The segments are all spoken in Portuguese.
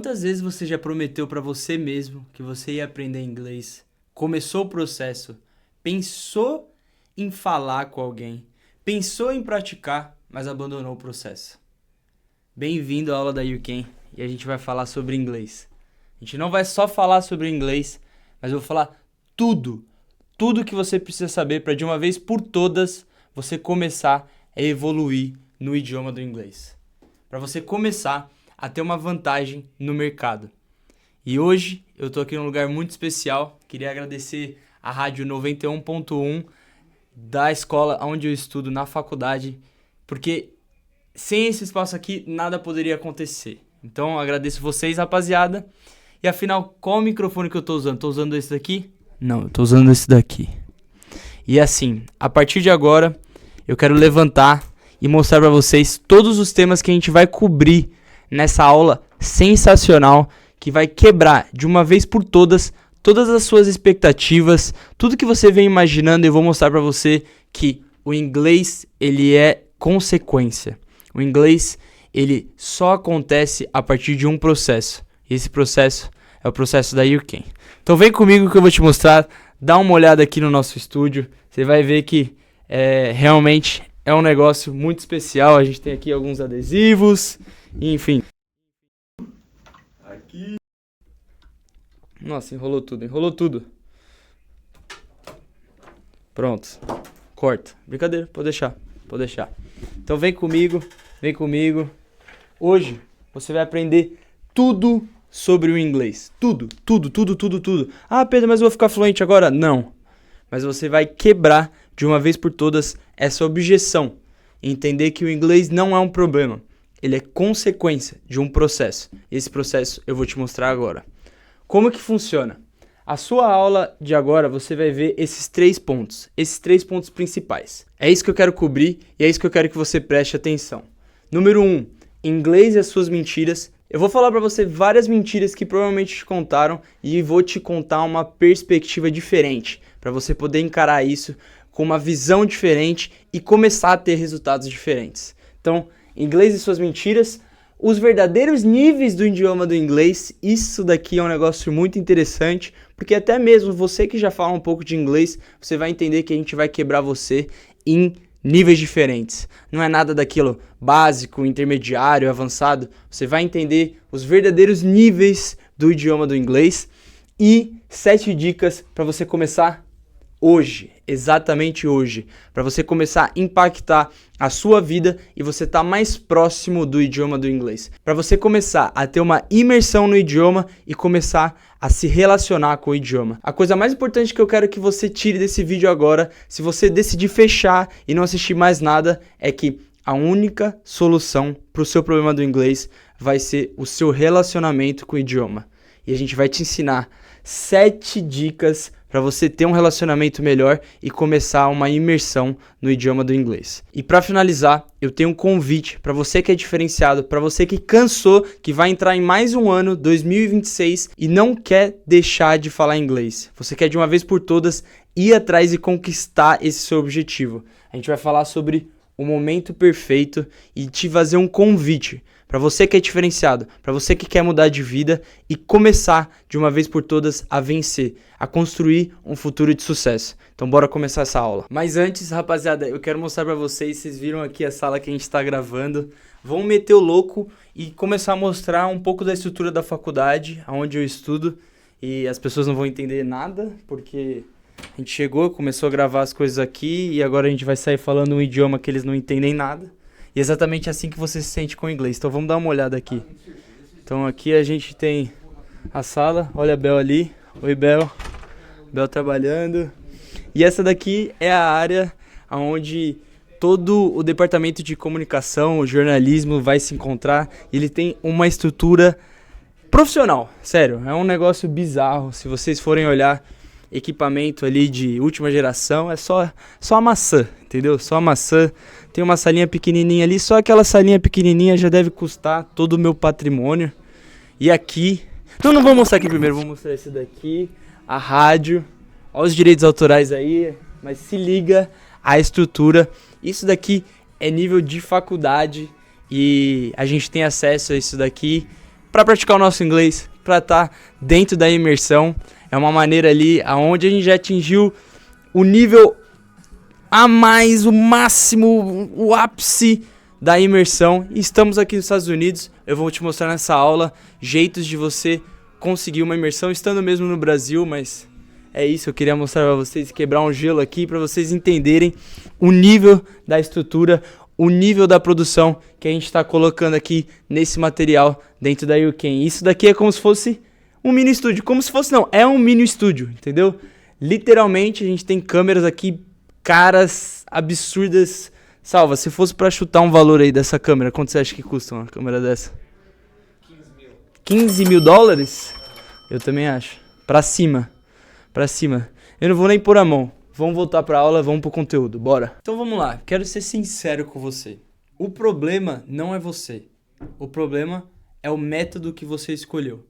Quantas vezes você já prometeu pra você mesmo que você ia aprender inglês? Começou o processo, pensou em falar com alguém, pensou em praticar, mas abandonou o processo. Bem-vindo à aula da YouCan e a gente vai falar sobre inglês. A gente não vai só falar sobre inglês, mas eu vou falar tudo que você precisa saber para de uma vez por todas você começar a evoluir no idioma do inglês. Para você começar a ter uma vantagem no mercado. E hoje eu tô aqui num lugar muito especial. Queria agradecer a Rádio 91.1 da escola onde eu estudo na faculdade, porque sem esse espaço aqui nada poderia acontecer. Então agradeço vocês, rapaziada. E afinal, qual o microfone que eu tô usando? Tô usando esse daqui? Não, eu tô usando esse daqui. E assim, a partir de agora, eu quero levantar e mostrar pra vocês todos os temas que a gente vai cobrir nessa aula sensacional, que vai quebrar de uma vez por todas as suas expectativas, tudo que você vem imaginando. Eu vou mostrar pra você que o inglês, ele é consequência. O inglês, ele só acontece a partir de um processo. E esse processo é o processo da YouCan. Então vem comigo que eu vou te mostrar. Dá uma olhada aqui no nosso estúdio. Você vai ver que realmente é um negócio muito especial. A gente tem aqui alguns adesivos, enfim. Aqui. Nossa, enrolou tudo. Pronto. Corta. Brincadeira, pode deixar. Então vem comigo. Hoje você vai aprender tudo sobre o inglês. Tudo. Ah, Pedro, mas eu vou ficar fluente agora? Não. Mas você vai quebrar de uma vez por todas essa objeção. Entender que o inglês não é um problema. Ele é consequência de um processo. Esse processo eu vou te mostrar agora. Como que funciona? A sua aula de agora você vai ver esses três pontos principais. É isso que eu quero cobrir e é isso que eu quero que você preste atenção. Número 1, inglês e as suas mentiras. Eu vou falar pra você várias mentiras que provavelmente te contaram e vou te contar uma perspectiva diferente, para você poder encarar isso com uma visão diferente e começar a ter resultados diferentes. Então, inglês e suas mentiras, os verdadeiros níveis do idioma do inglês. Isso daqui é um negócio muito interessante, porque até mesmo você que já fala um pouco de inglês, você vai entender que a gente vai quebrar você em níveis diferentes. Não é nada daquilo básico, intermediário, avançado. Você vai entender os verdadeiros níveis do idioma do inglês e 7 dicas para você começar hoje, exatamente hoje, para você começar a impactar a sua vida e você estar mais próximo do idioma do inglês. Para você começar a ter uma imersão no idioma e começar a se relacionar com o idioma. A coisa mais importante que eu quero que você tire desse vídeo agora, se você decidir fechar e não assistir mais nada, é que a única solução para o seu problema do inglês vai ser o seu relacionamento com o idioma. E a gente vai te ensinar 7 dicas para você ter um relacionamento melhor e começar uma imersão no idioma do inglês. E para finalizar, eu tenho um convite para você que é diferenciado, para você que cansou, que vai entrar em mais um ano, 2026, e não quer deixar de falar inglês. Você quer de uma vez por todas ir atrás e conquistar esse seu objetivo. A gente vai falar sobre o momento perfeito e te fazer um convite para você que é diferenciado, para você que quer mudar de vida e começar de uma vez por todas a vencer, a construir um futuro de sucesso. Então bora começar essa aula. Mas antes, rapaziada, eu quero mostrar para vocês viram aqui a sala que a gente está gravando. Vamos meter o louco e começar a mostrar um pouco da estrutura da faculdade, onde eu estudo, e as pessoas não vão entender nada, porque a gente chegou, começou a gravar as coisas aqui e agora a gente vai sair falando um idioma que eles não entendem nada. E é exatamente assim que você se sente com o inglês. Então vamos dar uma olhada aqui. Então aqui a gente tem a sala. Olha a Bel ali. Oi, Bel. Bel trabalhando. E essa daqui é a área onde todo o departamento de comunicação, o jornalismo vai se encontrar. Ele tem uma estrutura profissional. Sério, é um negócio bizarro. Se vocês forem olhar equipamento ali de última geração, é só a maçã, entendeu? Só a maçã. Tem uma salinha pequenininha ali, só aquela salinha pequenininha já deve custar todo o meu patrimônio. E aqui, não vou mostrar aqui primeiro, vou mostrar esse daqui, a rádio. Olha os direitos autorais aí, mas se liga a estrutura. Isso daqui é nível de faculdade e a gente tem acesso a isso daqui para praticar o nosso inglês, para estar dentro da imersão. É uma maneira ali aonde a gente já atingiu o nível a mais, o máximo, o ápice da imersão. E estamos aqui nos Estados Unidos. Eu vou te mostrar nessa aula jeitos de você conseguir uma imersão estando mesmo no Brasil, mas é isso, eu queria mostrar para vocês, quebrar um gelo aqui para vocês entenderem o nível da estrutura, o nível da produção que a gente está colocando aqui nesse material dentro da YouCam. Isso daqui é como se fosse um mini estúdio, como se fosse não, é um mini estúdio, entendeu? Literalmente a gente tem câmeras aqui, caras absurdas. Salva, se fosse para chutar um valor aí dessa câmera, quanto você acha que custa uma câmera dessa? 15 mil dólares? Eu também acho. Pra cima. Eu não vou nem pôr a mão. Vamos voltar pra aula, vamos pro conteúdo. Bora. Então vamos lá. Quero ser sincero com você. O problema não é você. O problema é o método que você escolheu.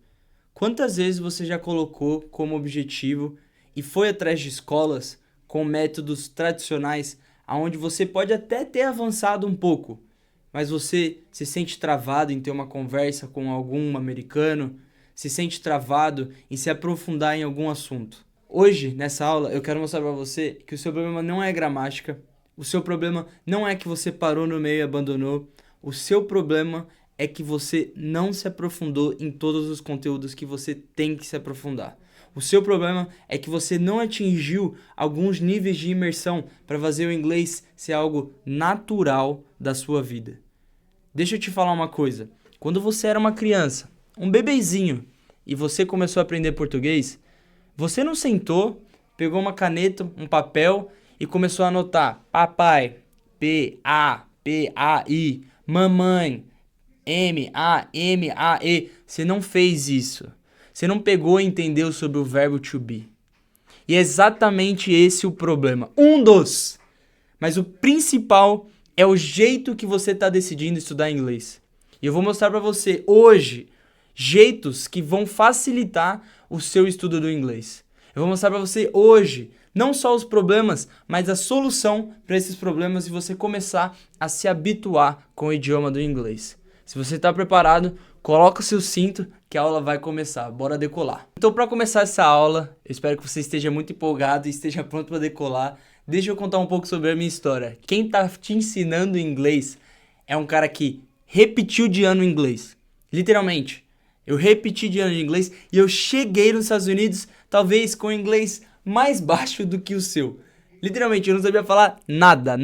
Quantas vezes você já colocou como objetivo e foi atrás de escolas com métodos tradicionais onde você pode até ter avançado um pouco, mas você se sente travado em ter uma conversa com algum americano, se sente travado em se aprofundar em algum assunto. Hoje, nessa aula, eu quero mostrar para você que o seu problema não é gramática, o seu problema não é que você parou no meio e abandonou, o seu problema é que você não se aprofundou em todos os conteúdos que você tem que se aprofundar. O seu problema é que você não atingiu alguns níveis de imersão para fazer o inglês ser algo natural da sua vida. Deixa eu te falar uma coisa. Quando você era uma criança, um bebezinho, e você começou a aprender português, você não sentou, pegou uma caneta, um papel e começou a anotar papai, P-A-P-A-I, mamãe, M-A-M-A-E. Você não fez isso. Você não pegou e entendeu sobre o verbo to be. E é exatamente esse o problema. Um dos. Mas o principal é o jeito que você está decidindo estudar inglês. E eu vou mostrar para você hoje jeitos que vão facilitar o seu estudo do inglês. Eu vou mostrar para você hoje não só os problemas, mas a solução para esses problemas e você começar a se habituar com o idioma do inglês. Se você está preparado, coloca o seu cinto que a aula vai começar. Bora decolar. Então, para começar essa aula, eu espero que você esteja muito empolgado e esteja pronto para decolar. Deixa eu contar um pouco sobre a minha história. Quem está te ensinando inglês é um cara que repetiu de ano inglês. Literalmente. Eu repeti de ano de inglês e eu cheguei nos Estados Unidos, talvez com inglês mais baixo do que o seu. Literalmente, eu não sabia falar nada.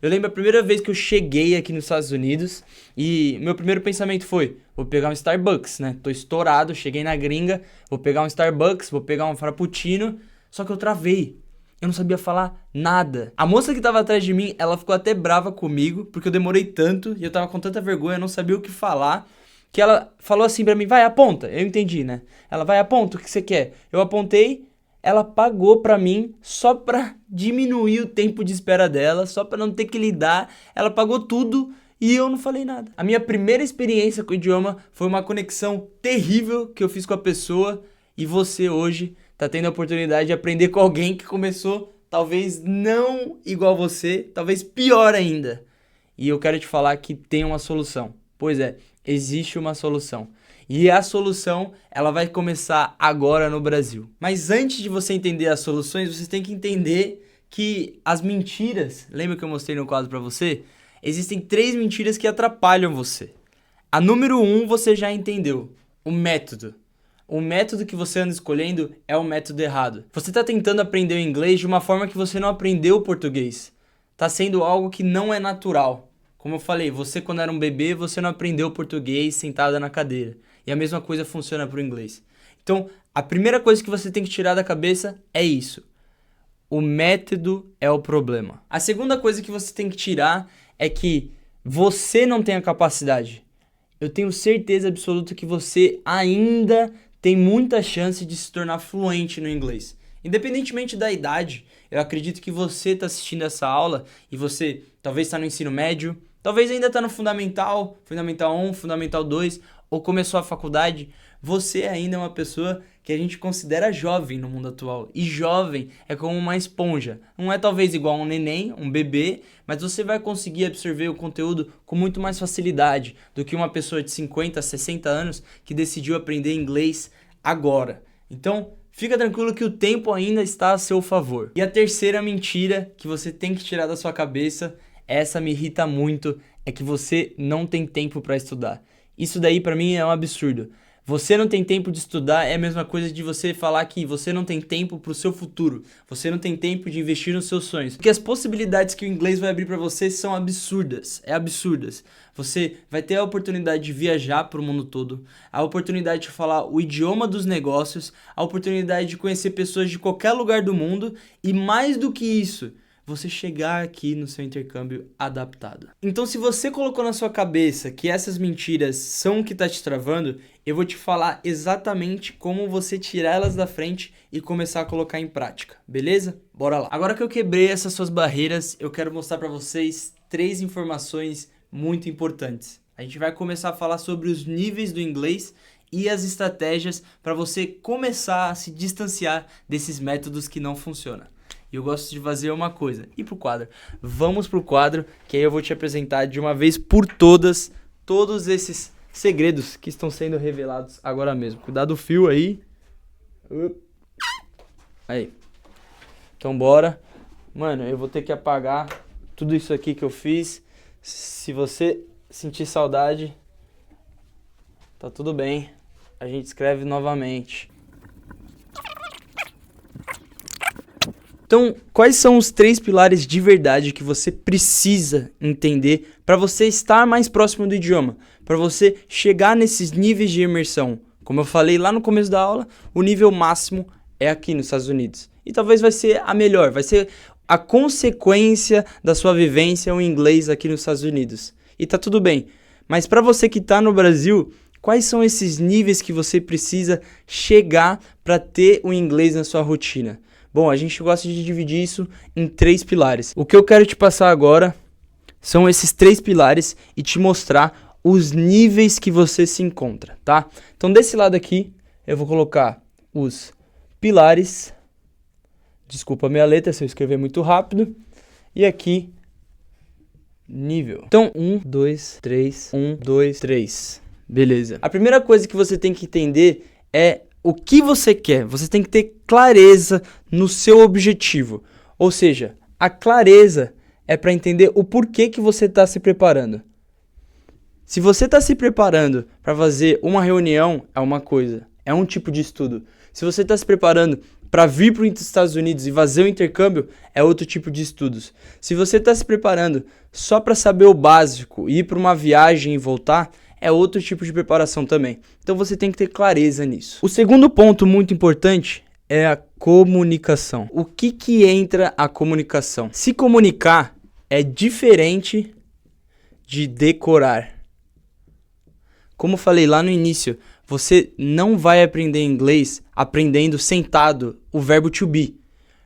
Eu lembro a primeira vez que eu cheguei aqui nos Estados Unidos e meu primeiro pensamento foi, vou pegar um Starbucks, né? Tô estourado, cheguei na gringa, vou pegar um Starbucks, vou pegar um Frappuccino, só que eu travei. Eu não sabia falar nada. A moça que tava atrás de mim, ela ficou até brava comigo, porque eu demorei tanto e eu tava com tanta vergonha, eu não sabia o que falar, que ela falou assim pra mim, vai, aponta. Eu entendi, né? Ela, vai, aponta, o que você quer? Eu apontei, ela pagou pra mim só pra diminuir o tempo de espera dela, só pra não ter que lidar. Ela pagou tudo e eu não falei nada. A minha primeira experiência com o idioma foi uma conexão terrível que eu fiz com a pessoa e você hoje tá tendo a oportunidade de aprender com alguém que começou talvez não igual você, talvez pior ainda. E eu quero te falar que tem uma solução. Pois é, existe uma solução. E a solução, ela vai começar agora no Brasil. Mas antes de você entender as soluções, você tem que entender que as mentiras, lembra que eu mostrei no quadro pra você? Existem 3 mentiras que atrapalham você. A número 1 você já entendeu, o método. O método que você anda escolhendo é o método errado. Você está tentando aprender o inglês de uma forma que você não aprendeu o português. Está sendo algo que não é natural. Como eu falei, você quando era um bebê, você não aprendeu português sentada na cadeira. E a mesma coisa funciona para o inglês. Então, a primeira coisa que você tem que tirar da cabeça é isso. O método é o problema. A segunda coisa que você tem que tirar é que você não tem a capacidade. Eu tenho certeza absoluta que você ainda tem muita chance de se tornar fluente no inglês. Independentemente da idade, eu acredito que você está assistindo essa aula e você talvez está no ensino médio, talvez ainda está no Fundamental 1, Fundamental 2, ou começou a faculdade, você ainda é uma pessoa que a gente considera jovem no mundo atual. E jovem é como uma esponja. Não é talvez igual um neném, um bebê, mas você vai conseguir absorver o conteúdo com muito mais facilidade do que uma pessoa de 50, 60 anos que decidiu aprender inglês agora. Então, fica tranquilo que o tempo ainda está a seu favor. E a terceira mentira que você tem que tirar da sua cabeça, essa me irrita muito, é que você não tem tempo para estudar. Isso daí para mim é um absurdo. Você não tem tempo de estudar é a mesma coisa de você falar que você não tem tempo para o seu futuro. Você não tem tempo de investir nos seus sonhos. Porque as possibilidades que o inglês vai abrir para você são absurdas. Absurdas. Você vai ter a oportunidade de viajar para o mundo todo, a oportunidade de falar o idioma dos negócios, a oportunidade de conhecer pessoas de qualquer lugar do mundo e mais do que isso, você chegar aqui no seu intercâmbio adaptado. Então, se você colocou na sua cabeça que essas mentiras são o que está te travando, eu vou te falar exatamente como você tirar elas da frente e começar a colocar em prática, beleza? Bora lá! Agora que eu quebrei essas suas barreiras, eu quero mostrar para vocês 3 informações muito importantes. A gente vai começar a falar sobre os níveis do inglês e as estratégias para você começar a se distanciar desses métodos que não funcionam. E eu gosto de fazer uma coisa, ir pro quadro. Vamos pro quadro, que aí eu vou te apresentar de uma vez por todas, todos esses segredos que estão sendo revelados agora mesmo. Cuidado do fio aí. Aí. Então bora. Mano, eu vou ter que apagar tudo isso aqui que eu fiz. Se você sentir saudade, tá tudo bem. A gente escreve novamente. Então, quais são os 3 pilares de verdade que você precisa entender para você estar mais próximo do idioma? Para você chegar nesses níveis de imersão? Como eu falei lá no começo da aula, o nível máximo é aqui nos Estados Unidos. E talvez vai ser a melhor, vai ser a consequência da sua vivência o inglês aqui nos Estados Unidos. E tá tudo bem. Mas para você que está no Brasil, quais são esses níveis que você precisa chegar para ter o inglês na sua rotina? Bom, a gente gosta de dividir isso em 3 pilares. O que eu quero te passar agora são esses 3 pilares e te mostrar os níveis que você se encontra, tá? Então, desse lado aqui, eu vou colocar os pilares. Desculpa a minha letra se eu escrever muito rápido. E aqui, nível. Então, 1, 2, 3, 1, 2, 3. Beleza. A primeira coisa que você tem que entender é o que você quer. Você tem que ter clareza no seu objetivo. Ou seja, a clareza é para entender o porquê que você está se preparando. Se você está se preparando para fazer uma reunião, é uma coisa, é um tipo de estudo. Se você está se preparando para vir para os Estados Unidos e fazer o intercâmbio, é outro tipo de estudos. Se você está se preparando só para saber o básico, ir para uma viagem e voltar, é outro tipo de preparação também. Então você tem que ter clareza nisso. O segundo ponto muito importante é a comunicação. O que entra a comunicação? Se comunicar é diferente de decorar. Como eu falei lá no início, você não vai aprender inglês aprendendo sentado o verbo to be.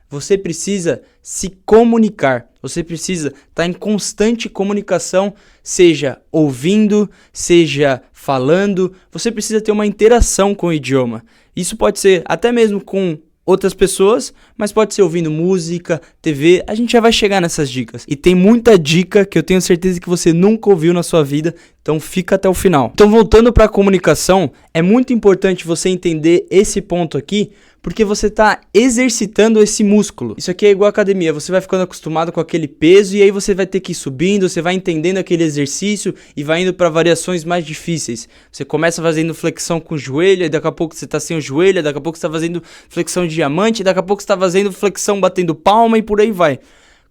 Você precisa se comunicar, você precisa estar em constante comunicação, seja ouvindo, seja falando, você precisa ter uma interação com o idioma. Isso pode ser até mesmo com outras pessoas, mas pode ser ouvindo música, TV, a gente já vai chegar nessas dicas. E tem muita dica que eu tenho certeza que você nunca ouviu na sua vida, então fica até o final. Então voltando para a comunicação, é muito importante você entender esse ponto aqui, porque você está exercitando esse músculo. Isso aqui é igual academia, você vai ficando acostumado com aquele peso e aí você vai ter que ir subindo, você vai entendendo aquele exercício e vai indo para variações mais difíceis. Você começa fazendo flexão com o joelho, e daqui a pouco você está sem o joelho, daqui a pouco você está fazendo flexão de diamante, daqui a pouco você está fazendo flexão batendo palma e por aí vai.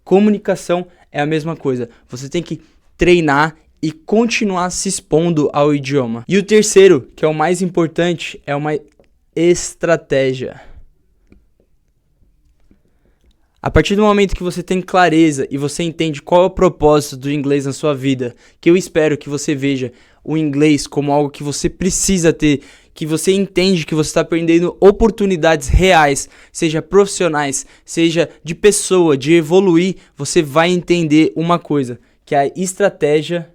Comunicação é a mesma coisa, você tem que treinar e continuar se expondo ao idioma. E o terceiro, que é o mais importante, é uma estratégia. A partir do momento que você tem clareza e você entende qual é o propósito do inglês na sua vida, que eu espero que você veja o inglês como algo que você precisa ter, que você entende que você está perdendo oportunidades reais, seja profissionais, seja de pessoa, de evoluir, você vai entender uma coisa, que a estratégia,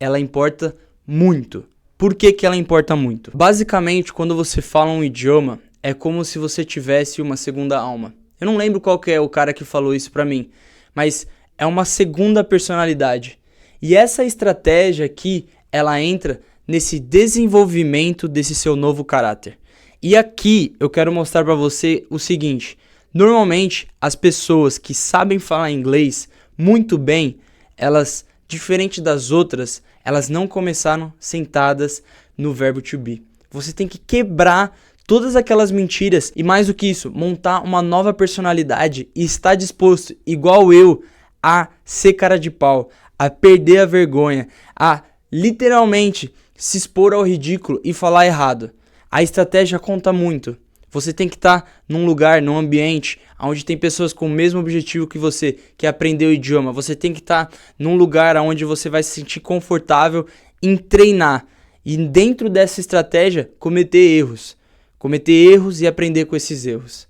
ela importa muito. Por que que ela importa muito? Basicamente, quando você fala um idioma, é como se você tivesse uma segunda alma. Eu não lembro qual que é o cara que falou isso pra mim, mas é uma segunda personalidade. E essa estratégia aqui, ela entra nesse desenvolvimento desse seu novo caráter. E aqui eu quero mostrar pra você o seguinte: normalmente as pessoas que sabem falar inglês muito bem, elas, diferente das outras, elas não começaram sentadas no verbo to be. Você tem que quebrar todas aquelas mentiras e, mais do que isso, montar uma nova personalidade e estar disposto, igual eu, a ser cara de pau, a perder a vergonha, a literalmente se expor ao ridículo e falar errado. A estratégia conta muito. Você tem que estar num lugar, num ambiente onde tem pessoas com o mesmo objetivo que você, que é aprender o idioma. Você tem que estar num lugar onde você vai se sentir confortável em treinar. E dentro dessa estratégia, cometer erros. Cometer erros e aprender com esses erros.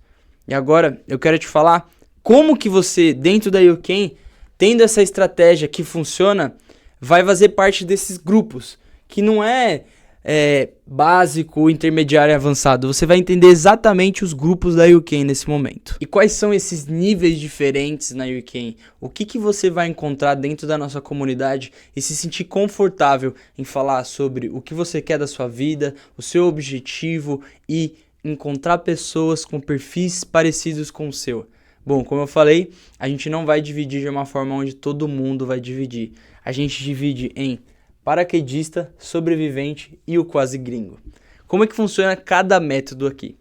E agora, eu quero te falar como que você, dentro da YouCam, tendo essa estratégia que funciona, vai fazer parte desses grupos. Que não é básico, intermediário e avançado. Você vai entender exatamente os grupos da YouCam nesse momento. E quais são esses níveis diferentes na YouCam? O que você vai encontrar dentro da nossa comunidade e se sentir confortável em falar sobre o que você quer da sua vida, o seu objetivo e encontrar pessoas com perfis parecidos com o seu. Bom, como eu falei, a gente não vai dividir de uma forma onde todo mundo vai dividir. A gente divide em paraquedista, sobrevivente e o quase gringo. Como é que funciona cada método aqui?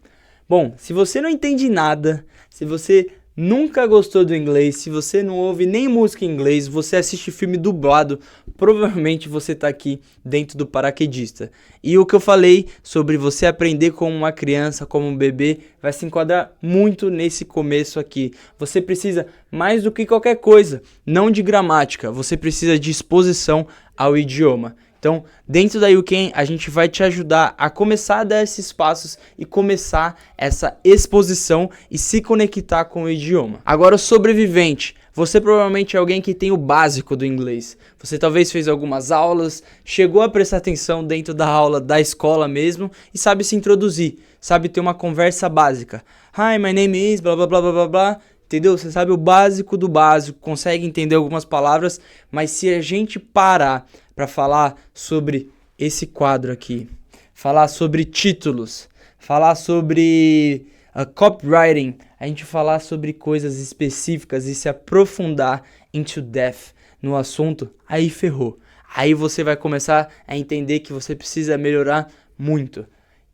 Bom, se você não entende nada, se você nunca gostou do inglês, se você não ouve nem música em inglês, você assiste filme dublado, provavelmente você está aqui dentro do paraquedista. E o que eu falei sobre você aprender como uma criança, como um bebê, vai se enquadrar muito nesse começo aqui. Você precisa, mais do que qualquer coisa, não de gramática, você precisa de exposição ao idioma. Então, dentro da YouCam, a gente vai te ajudar a começar a dar esses passos e começar essa exposição e se conectar com o idioma. Agora, o sobrevivente. Você provavelmente é alguém que tem o básico do inglês. Você talvez fez algumas aulas, chegou a prestar atenção dentro da aula da escola mesmo e sabe se introduzir, sabe ter uma conversa básica. Hi, my name is, blá blá blá blá blá blá. Entendeu? Você sabe o básico do básico, consegue entender algumas palavras, mas se a gente parar para falar sobre esse quadro aqui, falar sobre títulos, falar sobre copywriting, a gente falar sobre coisas específicas e se aprofundar into depth no assunto, aí ferrou. Aí você vai começar a entender que você precisa melhorar muito.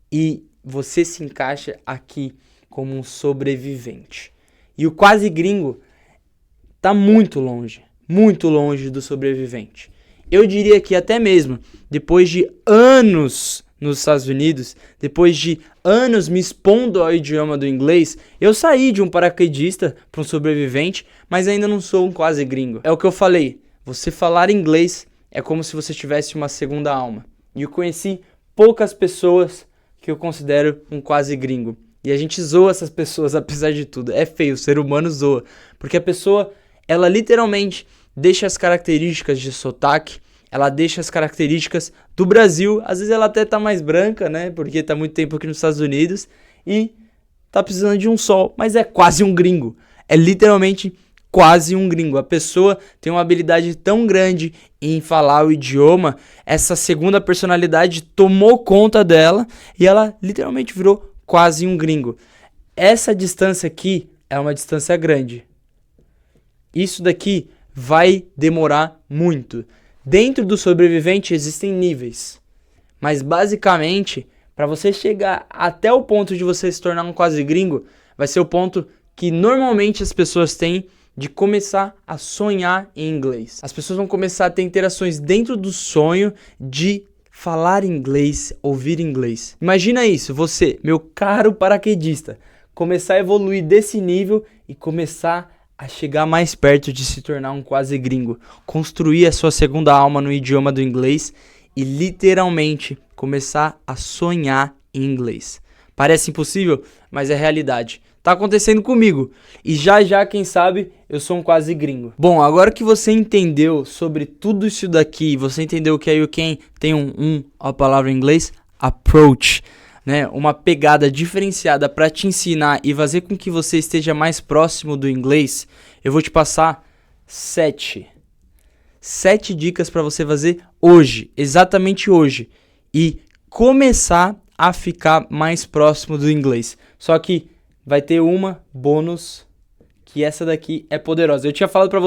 E você se encaixa aqui como um sobrevivente. E o quase gringo tá muito longe do sobrevivente. Eu diria que até mesmo depois de anos nos Estados Unidos, depois de anos me expondo ao idioma do inglês, eu saí de um paraquedista para um sobrevivente, mas ainda não sou um quase gringo. É o que eu falei, você falar inglês é como se você tivesse uma segunda alma. E eu conheci poucas pessoas que eu considero um quase gringo. E a gente zoa essas pessoas apesar de tudo. É feio, o ser humano zoa. Porque a pessoa, ela literalmente deixa as características de sotaque, ela deixa as características do Brasil. Às vezes ela até tá mais branca, né? Porque tá muito tempo aqui nos Estados Unidos. E tá precisando de um sol. Mas é quase um gringo. É literalmente quase um gringo. A pessoa tem uma habilidade tão grande em falar o idioma. Essa segunda personalidade tomou conta dela. E ela literalmente virou quase um gringo. Essa distância aqui é uma distância grande. Isso daqui vai demorar muito. Dentro do sobrevivente existem níveis. Mas basicamente, para você chegar até o ponto de você se tornar um quase gringo, vai ser o ponto que normalmente as pessoas têm de começar a sonhar em inglês. As pessoas vão começar a ter interações dentro do sonho de falar inglês, ouvir inglês. Imagina isso, você, meu caro paraquedista, começar a evoluir desse nível e começar a chegar mais perto de se tornar um quase gringo. Construir a sua segunda alma no idioma do inglês e literalmente começar a sonhar em inglês. Parece impossível, mas é realidade. Tá acontecendo comigo. E já, quem sabe, eu sou um quase gringo. Bom, agora que você entendeu sobre tudo isso daqui, você entendeu que a YouCam tem a palavra em inglês, approach, né? Uma pegada diferenciada para te ensinar e fazer com que você esteja mais próximo do inglês, eu vou te passar 7 dicas para você fazer hoje, exatamente hoje, e começar a ficar mais próximo do inglês. Só que vai ter uma bônus, que essa daqui é poderosa. Eu tinha falado para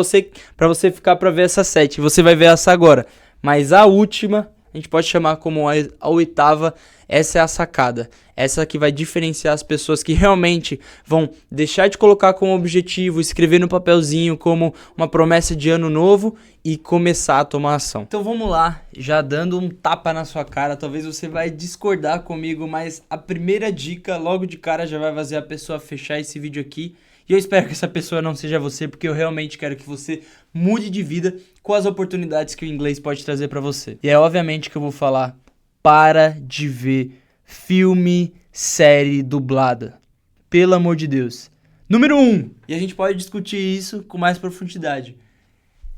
você ficar para ver essa 7, você vai ver essa agora. Mas a última, a gente pode chamar como a oitava, essa é a sacada. Essa que vai diferenciar as pessoas que realmente vão deixar de colocar como objetivo, escrever no papelzinho como uma promessa de ano novo e começar a tomar ação. Então vamos lá, já dando um tapa na sua cara, talvez você vai discordar comigo, mas a primeira dica logo de cara já vai fazer a pessoa fechar esse vídeo aqui. E eu espero que essa pessoa não seja você, porque eu realmente quero que você mude de vida com as oportunidades que o inglês pode trazer pra você. E é obviamente que eu vou falar, para de ver filme, série dublada. Pelo amor de Deus. Número 1, e a gente pode discutir isso com mais profundidade.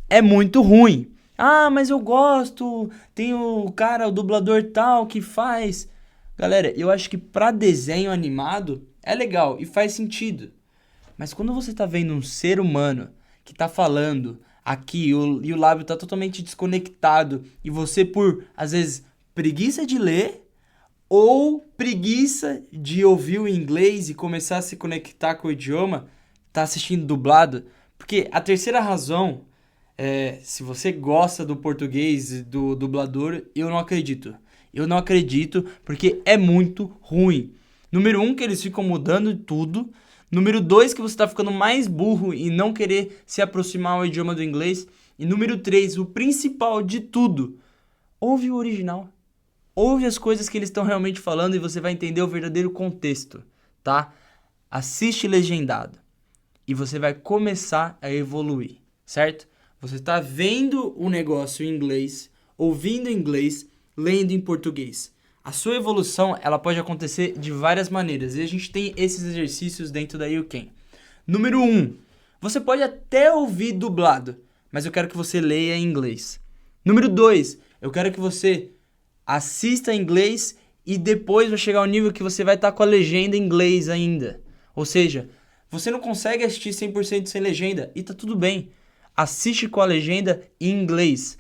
É muito ruim. Ah, mas eu gosto, tem o dublador tal que faz. Galera, eu acho que pra desenho animado é legal e faz sentido. Mas quando você tá vendo um ser humano que tá falando aqui e o lábio tá totalmente desconectado e você por, às vezes, preguiça de ler ou preguiça de ouvir o inglês e começar a se conectar com o idioma, tá assistindo dublado. Porque a terceira razão, se você gosta do português e do dublador, eu não acredito. Eu não acredito porque é muito ruim. Número 1, que eles ficam mudando tudo. Número 2, que você tá ficando mais burro e não querer se aproximar ao idioma do inglês. E número 3, o principal de tudo, ouve o original. Ouve as coisas que eles estão realmente falando e você vai entender o verdadeiro contexto, tá? Assiste legendado e você vai começar a evoluir, certo? Você tá vendo o negócio em inglês, ouvindo em inglês, lendo em português. A sua evolução, ela pode acontecer de várias maneiras e a gente tem esses exercícios dentro da YouCam. Número 1, você pode até ouvir dublado, mas eu quero que você leia em inglês. Número 2, eu quero que você assista em inglês e depois vai chegar ao nível que você vai estar com a legenda em inglês ainda. Ou seja, você não consegue assistir 100% sem legenda e tá tudo bem. Assiste com a legenda em inglês.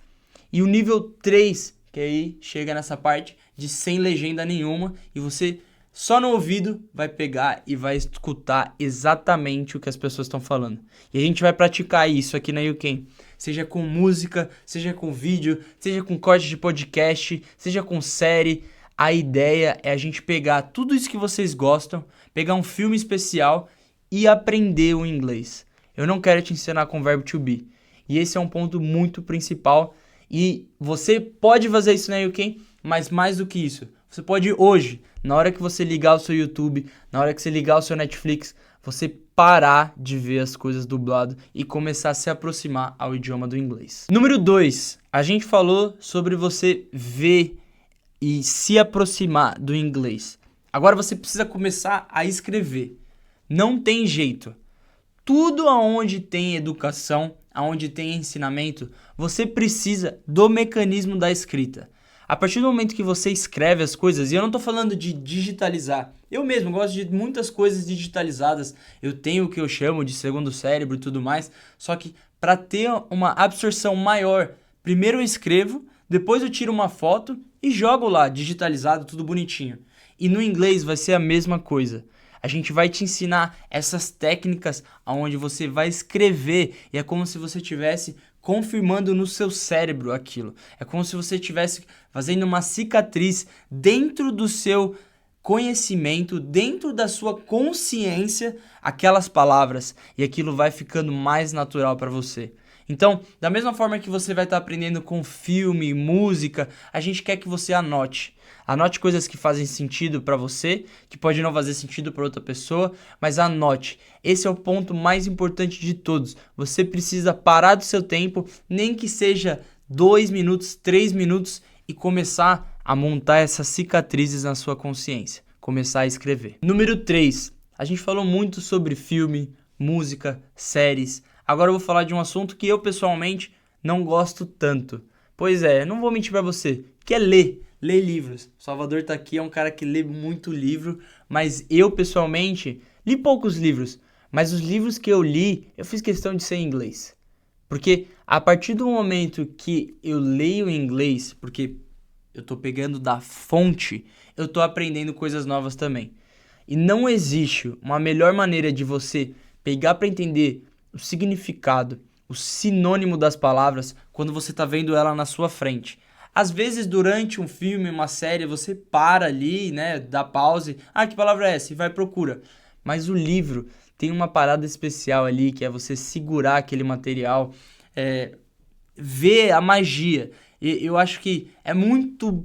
E o nível 3, que aí chega nessa parte de sem legenda nenhuma e você só no ouvido vai pegar e vai escutar exatamente o que as pessoas estão falando. E a gente vai praticar isso aqui na YouCam. Seja com música, seja com vídeo, seja com corte de podcast, seja com série. A ideia é a gente pegar tudo isso que vocês gostam, pegar um filme especial e aprender o inglês. Eu não quero te ensinar com verbo to be. E esse é um ponto muito principal. E você pode fazer isso na YouCam, mas mais do que isso, você pode hoje, na hora que você ligar o seu YouTube, na hora que você ligar o seu Netflix, você parar de ver as coisas dublado e começar a se aproximar ao idioma do inglês. Número 2, a gente falou sobre você ver e se aproximar do inglês. Agora você precisa começar a escrever. Não tem jeito. Tudo aonde tem educação, aonde tem ensinamento, você precisa do mecanismo da escrita. A partir do momento que você escreve as coisas, e eu não estou falando de digitalizar, eu mesmo gosto de muitas coisas digitalizadas, eu tenho o que eu chamo de segundo cérebro e tudo mais, só que para ter uma absorção maior, primeiro eu escrevo, depois eu tiro uma foto e jogo lá, digitalizado, tudo bonitinho. E no inglês vai ser a mesma coisa. A gente vai te ensinar essas técnicas onde você vai escrever e é como se você estivesse confirmando no seu cérebro aquilo. É como se você estivesse fazendo uma cicatriz dentro do seu conhecimento, dentro da sua consciência, aquelas palavras. E aquilo vai ficando mais natural para você. Então, da mesma forma que você vai estar aprendendo com filme, música, a gente quer que você anote. Anote coisas que fazem sentido para você, que pode não fazer sentido para outra pessoa, mas anote. Esse é o ponto mais importante de todos. Você precisa parar do seu tempo, nem que seja 2 minutos, 3 minutos, e começar a montar essas cicatrizes na sua consciência. Começar a escrever. Número 3. A gente falou muito sobre filme, música, séries. Agora eu vou falar de um assunto que eu pessoalmente não gosto tanto. Pois é, não vou mentir pra você, que é ler livros. O Salvador tá aqui, é um cara que lê muito livro, mas eu pessoalmente li poucos livros. Mas os livros que eu li, eu fiz questão de ser em inglês. Porque a partir do momento que eu leio em inglês, porque eu tô pegando da fonte, eu tô aprendendo coisas novas também. E não existe uma melhor maneira de você pegar para entender o significado, o sinônimo das palavras, quando você tá vendo ela na sua frente. Às vezes, durante um filme, uma série, você para ali, né, dá pause. Ah, que palavra é essa? E vai e procura. Mas o livro tem uma parada especial ali, que é você segurar aquele material, ver a magia. E eu acho que é muito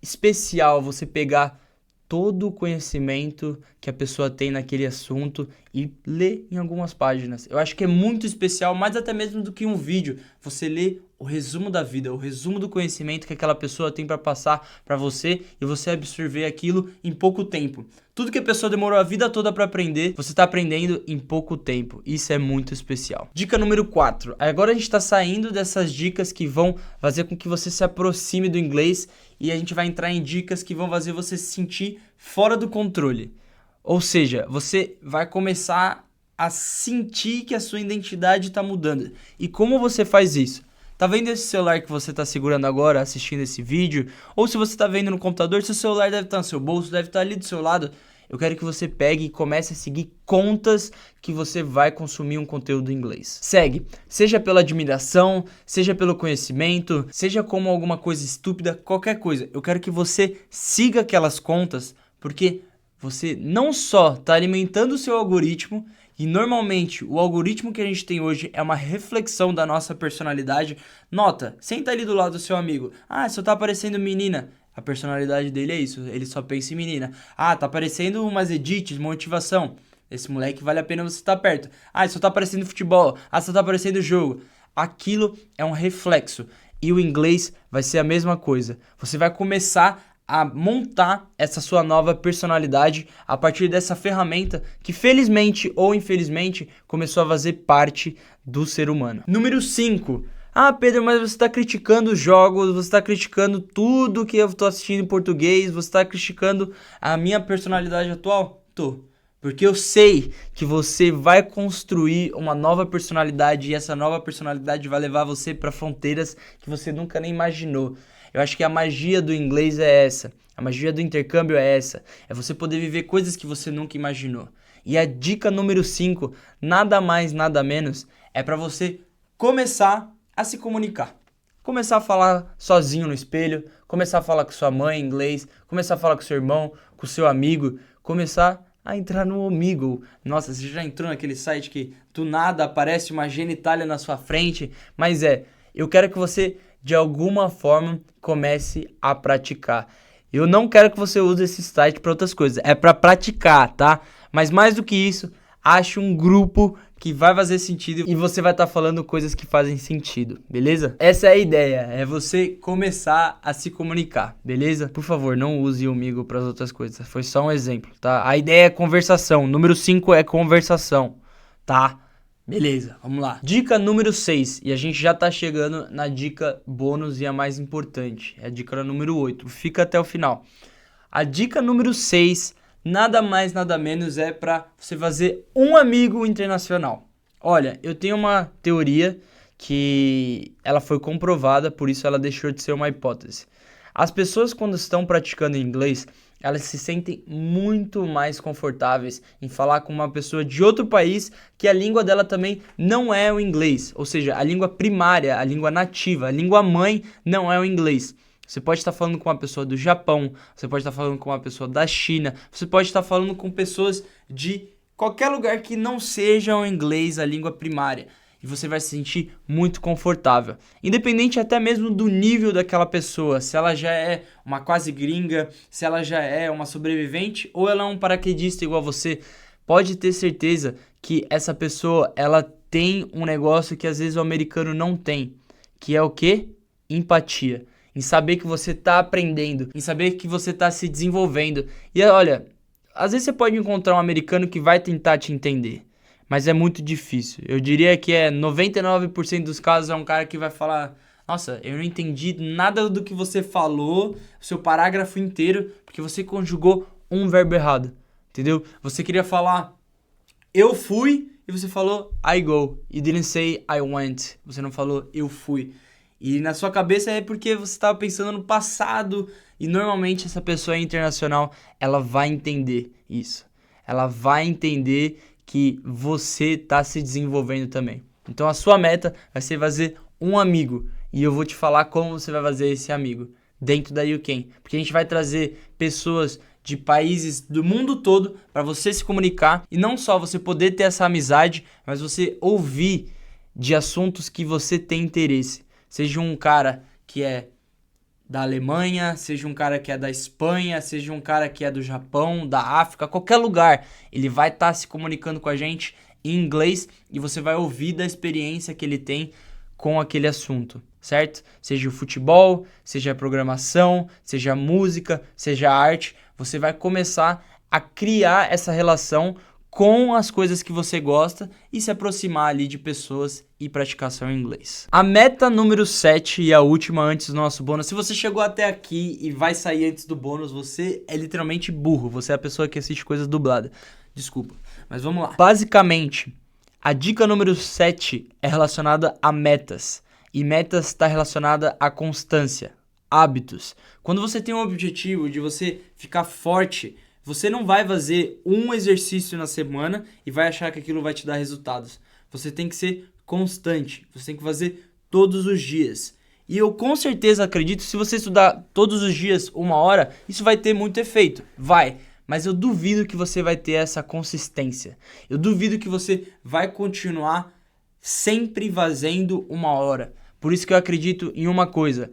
especial você pegar todo o conhecimento que a pessoa tem naquele assunto e ler em algumas páginas. Eu acho que é muito especial, mais até mesmo do que um vídeo. Você lê o resumo da vida, o resumo do conhecimento que aquela pessoa tem para passar para você e você absorver aquilo em pouco tempo. Tudo que a pessoa demorou a vida toda para aprender, você tá aprendendo em pouco tempo. Isso é muito especial. Dica número 4. Agora a gente tá saindo dessas dicas que vão fazer com que você se aproxime do inglês e a gente vai entrar em dicas que vão fazer você se sentir fora do controle. Ou seja, você vai começar a sentir que a sua identidade está mudando. E como você faz isso? Tá vendo esse celular que você está segurando agora, assistindo esse vídeo? Ou se você está vendo no computador, seu celular deve estar no seu bolso, deve estar ali do seu lado. Eu quero que você pegue e comece a seguir contas que você vai consumir um conteúdo em inglês. Segue, seja pela admiração, seja pelo conhecimento, seja como alguma coisa estúpida, qualquer coisa. Eu quero que você siga aquelas contas, porque você não só está alimentando o seu algoritmo, e normalmente o algoritmo que a gente tem hoje é uma reflexão da nossa personalidade. Nota, senta ali do lado do seu amigo. Ah, só tá aparecendo menina. A personalidade dele é isso, ele só pensa em menina. Ah, tá aparecendo umas edits, motivação. Esse moleque vale a pena você estar perto. Ah, só tá aparecendo futebol. Ah, só tá aparecendo jogo. Aquilo é um reflexo. E o inglês vai ser a mesma coisa. Você vai começar a montar essa sua nova personalidade a partir dessa ferramenta que felizmente ou infelizmente começou a fazer parte do ser humano. Número 5. Ah, Pedro, mas você está criticando os jogos, você está criticando tudo que eu estou assistindo em português, você está criticando a minha personalidade atual? Tô. Porque eu sei que você vai construir uma nova personalidade e essa nova personalidade vai levar você para fronteiras que você nunca nem imaginou. Eu acho que a magia do inglês é essa, a magia do intercâmbio é essa, é você poder viver coisas que você nunca imaginou. E a dica número 5, nada mais, nada menos, é para você começar a se comunicar. Começar a falar sozinho no espelho, começar a falar com sua mãe em inglês, começar a falar com seu irmão, com seu amigo, começar a entrar no Omegle. Nossa, você já entrou naquele site que do nada aparece uma genitália na sua frente? Mas eu quero que você de alguma forma comece a praticar. Eu não quero que você use esse site para outras coisas, é para praticar, tá? Mas mais do que isso, ache um grupo que vai fazer sentido e você vai estar falando coisas que fazem sentido, beleza? Essa é a ideia, é você começar a se comunicar, beleza? Por favor, não use o Omegle para as outras coisas, foi só um exemplo, tá? A ideia é conversação, número 5 é conversação, tá? Beleza, vamos lá. Dica número 6, e a gente já tá chegando na dica bônus e a mais importante, é a dica número 8, fica até o final. A dica número 6, nada mais, nada menos, é para você fazer um amigo internacional. Olha, eu tenho uma teoria que ela foi comprovada, por isso ela deixou de ser uma hipótese. As pessoas quando estão praticando inglês, elas se sentem muito mais confortáveis em falar com uma pessoa de outro país que a língua dela também não é o inglês. Ou seja, a língua primária, a língua nativa, a língua mãe não é o inglês. Você pode estar falando com uma pessoa do Japão, você pode estar falando com uma pessoa da China, você pode estar falando com pessoas de qualquer lugar que não seja o inglês, a língua primária. E você vai se sentir muito confortável. Independente até mesmo do nível daquela pessoa, se ela já é uma quase gringa, se ela já é uma sobrevivente ou ela é um paraquedista igual você, pode ter certeza que essa pessoa, ela tem um negócio que às vezes o americano não tem, que é o quê? Empatia. Em saber que você está aprendendo, em saber que você está se desenvolvendo. E olha, Às vezes você pode encontrar um americano que vai tentar te entender, mas é muito difícil. Eu diria que 99% dos casos é um cara que vai falar: nossa, eu não entendi nada do que você falou, seu parágrafo inteiro, porque você conjugou um verbo errado, entendeu? Você queria falar eu fui e você falou I go. You didn't say I went. Você não falou eu fui. E na sua cabeça é porque você estava pensando no passado. E normalmente essa pessoa internacional, ela vai entender isso. Ela vai entender que você está se desenvolvendo também. Então a sua meta vai ser fazer um amigo. E eu vou te falar como você vai fazer esse amigo dentro da YouCam. Porque a gente vai trazer pessoas de países do mundo todo para você se comunicar. E não só você poder ter essa amizade, mas você ouvir de assuntos que você tem interesse. Seja um cara que é da Alemanha, seja um cara que é da Espanha, seja um cara que é do Japão, da África, qualquer lugar. Ele vai estar se comunicando com a gente em inglês e você vai ouvir da experiência que ele tem com aquele assunto, certo? Seja o futebol, seja a programação, seja a música, seja a arte, você vai começar a criar essa relação com as coisas que você gosta e se aproximar ali de pessoas e praticar seu inglês. A meta número 7 e a última antes do nosso bônus. Se você chegou até aqui e vai sair antes do bônus, você é literalmente burro. Você é a pessoa que assiste coisas dubladas. Desculpa, mas vamos lá. Basicamente, a dica número 7 é relacionada a metas. E metas está relacionada à constância, hábitos. Quando você tem um objetivo de você ficar forte, você não vai fazer um exercício na semana e vai achar que aquilo vai te dar resultados. Você tem que ser constante, você tem que fazer todos os dias. E eu com certeza acredito, se você estudar todos os dias 1 hora, isso vai ter muito efeito. Vai, mas eu duvido que você vai ter essa consistência. Eu duvido que você vai continuar sempre fazendo 1 hora. Por isso que eu acredito em uma coisa.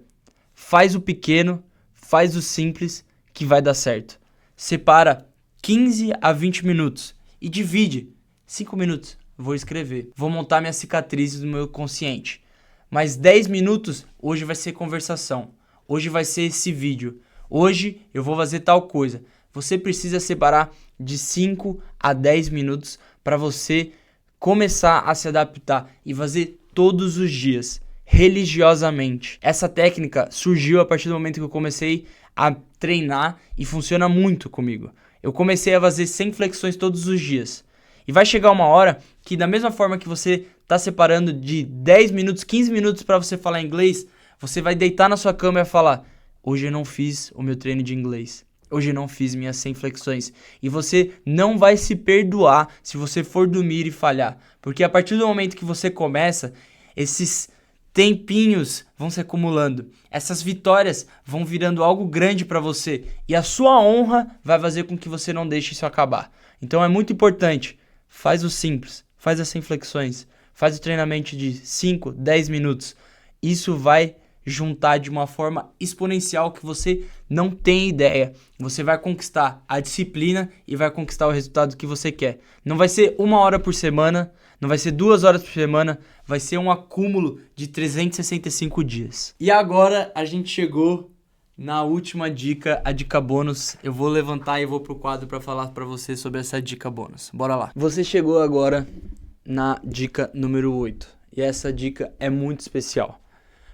Faz o pequeno, faz o simples, que vai dar certo. Separa 15 a 20 minutos e divide 5 minutos. Vou escrever. Vou montar minhas cicatrizes do meu consciente. Mais 10 minutos, hoje vai ser conversação. Hoje vai ser esse vídeo. Hoje eu vou fazer tal coisa. Você precisa separar de 5 a 10 minutos para você começar a se adaptar e fazer todos os dias, religiosamente. Essa técnica surgiu a partir do momento que eu comecei a treinar e funciona muito comigo. Eu comecei a fazer 100 flexões todos os dias. E vai chegar uma hora que da mesma forma que você está separando de 10 minutos, 15 minutos para você falar inglês, você vai deitar na sua cama e vai falar: hoje eu não fiz o meu treino de inglês. Hoje eu não fiz minhas 100 flexões. E você não vai se perdoar se você for dormir e falhar. Porque a partir do momento que você começa, esses tempinhos vão se acumulando. Essas vitórias vão virando algo grande para você. E a sua honra vai fazer com que você não deixe isso acabar. Então é muito importante. Faz o simples. Faz as 100 flexões. Faz o treinamento de 5, 10 minutos. Isso vai juntar de uma forma exponencial que você não tem ideia. Você vai conquistar a disciplina e vai conquistar o resultado que você quer. Não vai ser 1 hora por semana, não vai ser 2 horas por semana, vai ser um acúmulo de 365 dias. E agora a gente chegou na última dica, a dica bônus. Eu vou levantar e vou pro quadro para falar para você sobre essa dica bônus. Bora lá. Você chegou agora na dica número 8. E essa dica é muito especial.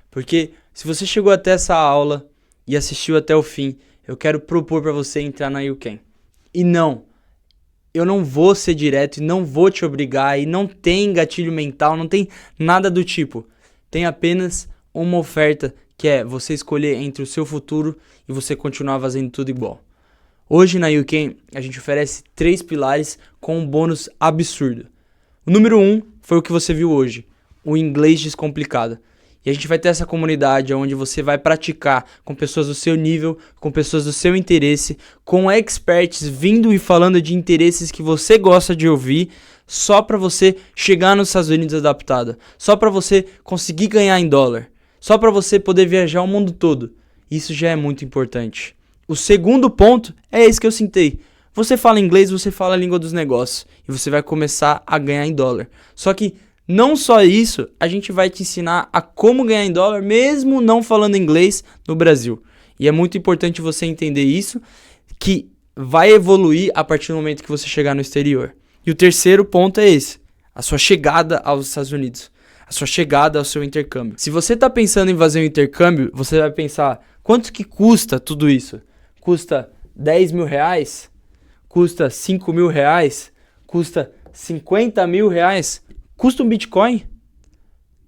Porque se você chegou até essa aula e assistiu até o fim, eu quero propor para você entrar na YouCam. E não, eu não vou ser direto e não vou te obrigar e não tem gatilho mental, não tem nada do tipo. Tem apenas uma oferta que é você escolher entre o seu futuro e você continuar fazendo tudo igual. Hoje na YouCam a gente oferece 3 pilares com um bônus absurdo. O número 1 foi o que você viu hoje, o inglês descomplicado. E a gente vai ter essa comunidade onde você vai praticar com pessoas do seu nível, com pessoas do seu interesse, com experts vindo e falando de interesses que você gosta de ouvir, só para você chegar nos Estados Unidos adaptado, só para você conseguir ganhar em dólar, só para você poder viajar o mundo todo. Isso já é muito importante. O segundo ponto é esse que eu citei. Você fala inglês, você fala a língua dos negócios e você vai começar a ganhar em dólar. Só que não só isso, a gente vai te ensinar a como ganhar em dólar mesmo não falando inglês no Brasil. E é muito importante você entender isso, que vai evoluir a partir do momento que você chegar no exterior. E o terceiro ponto é esse, a sua chegada aos Estados Unidos, a sua chegada ao seu intercâmbio. Se você está pensando em fazer um intercâmbio, você vai pensar, quanto que custa tudo isso? Custa 10 mil reais? Custa 5 mil reais? Custa 50 mil reais? Custa um Bitcoin?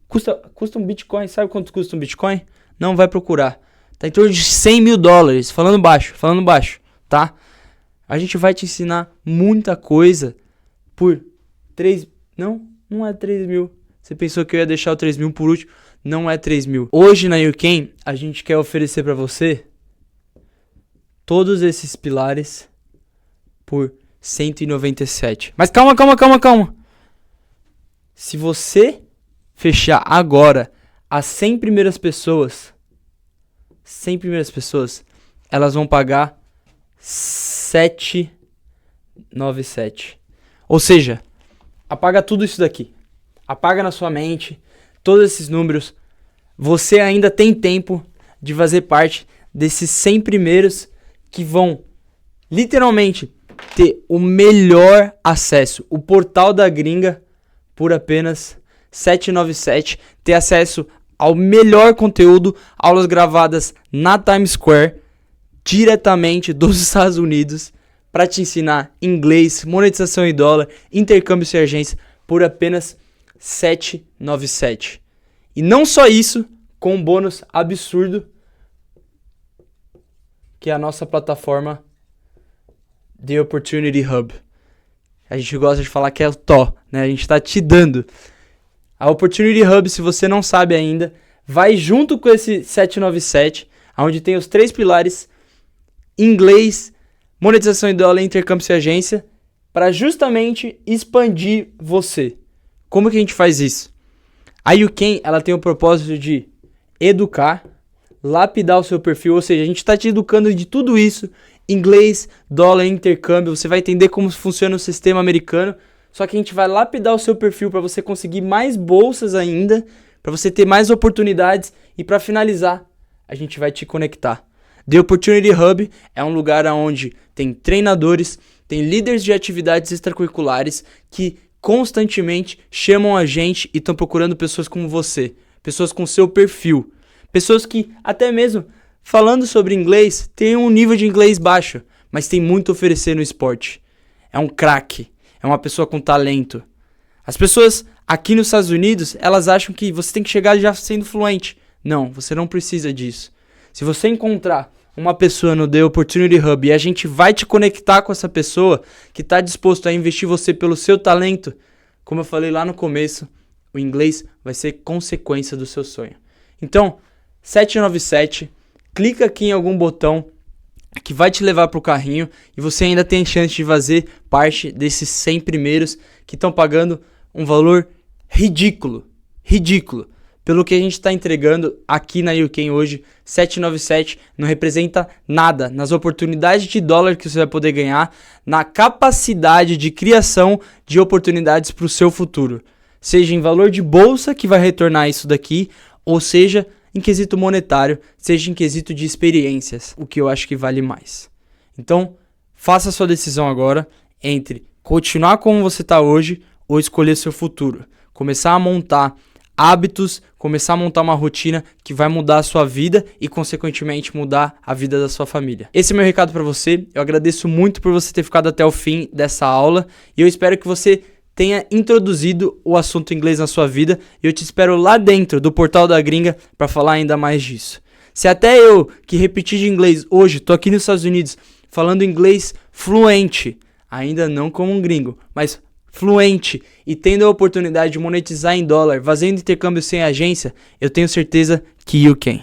Custa um Bitcoin. Sabe quanto custa um Bitcoin? Não vai procurar. Tá em torno de 100 mil dólares. Falando baixo, tá? A gente vai te ensinar muita coisa por 3... Não é 3 mil. Você pensou que eu ia deixar o 3 mil por último? Não é 3 mil. Hoje na YouCam, a gente quer oferecer pra você todos esses pilares por 197. Mas calma. Se você fechar agora as 100 primeiras pessoas, elas vão pagar 797. Ou seja, apaga tudo isso daqui. Apaga na sua mente todos esses números. Você ainda tem tempo de fazer parte desses 100 primeiros que vão literalmente ter o melhor acesso, o portal da gringa por apenas 797, ter acesso ao melhor conteúdo, aulas gravadas na Times Square, diretamente dos Estados Unidos, para te ensinar inglês, monetização em dólar, intercâmbio sem agência, por apenas 797. E não só isso, com um bônus absurdo, que é a nossa plataforma The Opportunity Hub. A gente gosta de falar que é o TO, né? A gente está te dando. A Opportunity Hub, se você não sabe ainda, vai junto com esse 797, onde tem os 3 pilares: inglês, monetização em dólar e intercâmbio sem agência, para justamente expandir você. Como que a gente faz isso? A YouCam, ela tem o propósito de educar, lapidar o seu perfil, ou seja, a gente está te educando de tudo isso, inglês, dólar, intercâmbio, você vai entender como funciona o sistema americano, só que a gente vai lapidar o seu perfil para você conseguir mais bolsas ainda, para você ter mais oportunidades e para finalizar, a gente vai te conectar. The Opportunity Hub é um lugar onde tem treinadores, tem líderes de atividades extracurriculares que constantemente chamam a gente e estão procurando pessoas como você, pessoas com seu perfil, pessoas que até mesmo falando sobre inglês têm um nível de inglês baixo, mas tem muito a oferecer no esporte. É um craque, é uma pessoa com talento. As pessoas aqui nos Estados Unidos, elas acham que você tem que chegar já sendo fluente. Não, você não precisa disso. Se você encontrar uma pessoa no The Opportunity Hub e a gente vai te conectar com essa pessoa que está disposto a investir você pelo seu talento, como eu falei lá no começo, o inglês vai ser consequência do seu sonho. Então, 797, clica aqui em algum botão que vai te levar para o carrinho e você ainda tem chance de fazer parte desses 100 primeiros que estão pagando um valor ridículo. Pelo que a gente está entregando aqui na YouCam hoje, 797 não representa nada nas oportunidades de dólar que você vai poder ganhar, na capacidade de criação de oportunidades para o seu futuro. Seja em valor de bolsa, que vai retornar isso daqui, ou seja em quesito monetário, seja em quesito de experiências, o que eu acho que vale mais. Então, faça a sua decisão agora entre continuar como você está hoje ou escolher seu futuro. Começar a montar hábitos, começar a montar uma rotina que vai mudar a sua vida e, consequentemente, mudar a vida da sua família. Esse é meu recado para você. Eu agradeço muito por você ter ficado até o fim dessa aula e eu espero que você tenha introduzido o assunto inglês na sua vida e eu te espero lá dentro do Portal da Gringa para falar ainda mais disso. Se até eu, que repeti de inglês hoje, tô aqui nos Estados Unidos falando inglês fluente, ainda não como um gringo, mas fluente e tendo a oportunidade de monetizar em dólar, fazendo intercâmbio sem agência, eu tenho certeza que you can.